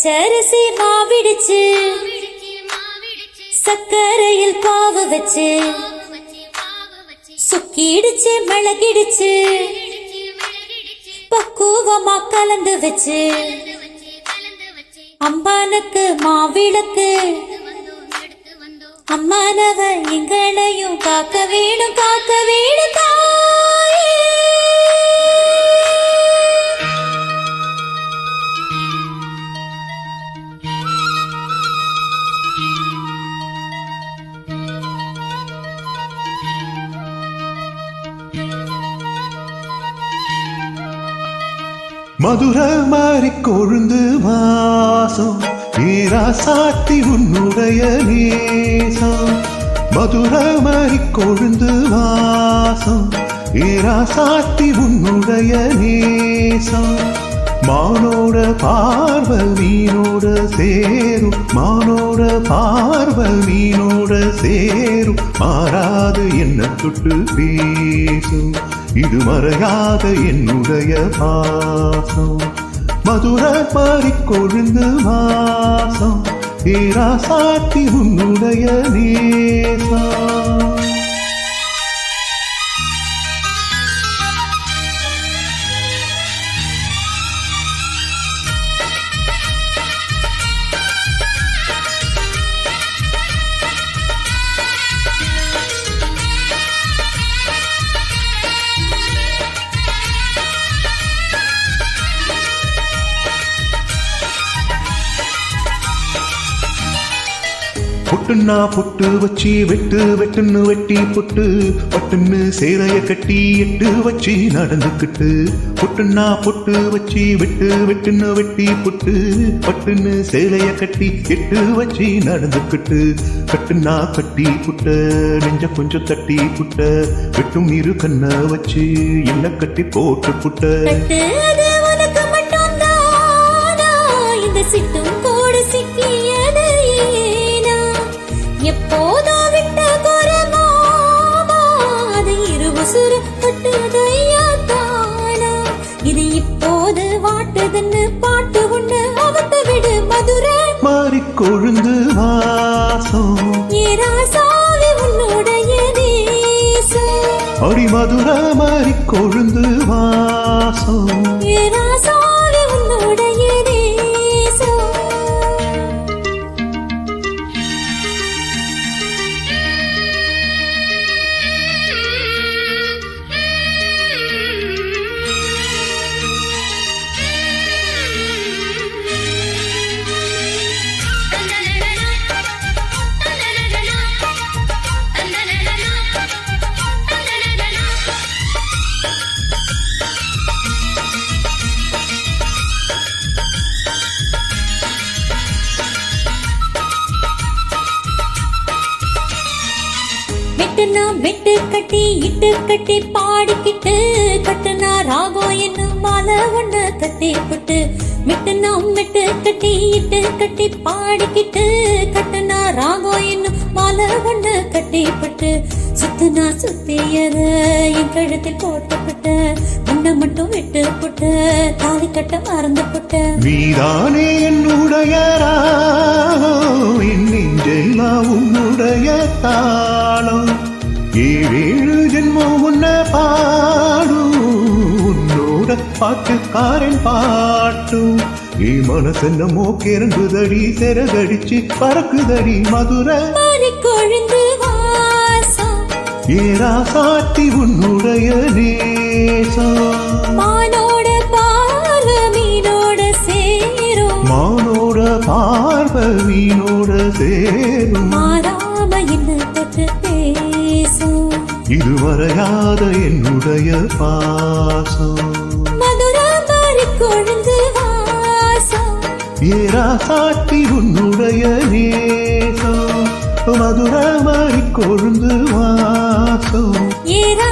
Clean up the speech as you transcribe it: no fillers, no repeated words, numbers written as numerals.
பச்சரிசி மாவிடுச்சு சக்கரையில் பாவு வச்சு சுக்கிடுச்சு மிளகிடுச்சு பக்குவமா கலந்து வச்சு அம்பானுக்கு மாவிளக்கு அம்மானவ எங்களையும் காக்க வேணும் தாயே. மதுரை மாறி கொழுந்து வாசம் ஏரா சாத்தி உன்னுடைய நேசம். மதுரை மாறி கொழுந்து வாசம் ஏரா சாத்தி உன்னுடைய நேசம். மானோட பார்வை மீனோட சேரும் மானோட பார்வை மீனோட சேரும் மாறாது என்ன தொட்டு பேசும் இது மறையாத என்னுடைய பாசம். மதுரை மாறி கொழுந்து வாசம் ஏரா சாத்தி உன்னுடைய நேசம். புட்டுன்னா புட்டு வச்சு வெட்டுன்னு வெட்டி புட்டு பட்டுன்னு சேலைய கட்டி எட்டு வச்சு நடந்துக்கிட்டு. புட்டுன்னா புட்டு வச்சு வெட்டுன்னு வெட்டி புட்டு பட்டுன்னு சேலைய கட்டி எட்டு வச்சு நடந்துக்கிட்டு. கட்டுனா கட்டி புட்ட நெஞ்ச கொஞ்சம் தட்டி புட்ட வெட்டும் இரு கண்ண வச்சு என்ன கட்டி போட்டு புட்ட. எப்போதோ விட்ட குரமாமா அது இருபுசுறு பட்டுதையா தானா இது இப்போது வாட்டுதுன்னு பாட்டு ஒண்ணு அவத்த விடு. மதுரை மாறி கொழுந்து வாசம் ஏரா சாவி உன்னுடைய நேசம். அடி மதுரை மாறி கொழுந்து வாசம் ஏரா சாவி உன்னுடைய நேசம். மெட்டு கட்டி இட்டு கட்டி பாடிக்கிட்டு கட்டுனா ராகம் என்னும் மாலை ஒண்ணு கட்டி புட்டு. மெட்டுனா மெட்டு கட்டி இட்டு கட்டி பாடிக்கிட்டு கட்டுனா ராகம் என்னும் மாலை ஒண்ணு கட்டி புட்டு. சுத்துனா சுத்தியத என் கழுத்தில் போட்டுப்பட்ட உன்னை மட்டும் விட்டு புட்ட தாலி கட்ட மறந்து புட்ட. நீதானே என்னுடைய ராகம் என் நெஞ்செல்லாம் உன்னுடைய தாளம். ஏழு ஜென்மம் உன்ன பாடும் உன்னோட பாட்டுக்காரன் பாட்டும். ஏ மனசென்னமோ கிறங்குதடி செரகடிச்சு பறக்குதடி மதுரை மாறி கொழுந்து வாசம் ஏரா சாத்தி உன்னுடைய நேசம். மானோட பார்வை மீனோட சேரும் மானோட பார்வை மீனோட சேரும் மாறாம என்ன தொட்டு பேசும் இது மறையாத என்னுடைய பாசம். மதுரை மாறி கொழுந்து வாசம் ஏரா சாத்தி உன்னுடைய நேசம். மதுரை மாறி கொழுந்து வாசம் ஏரா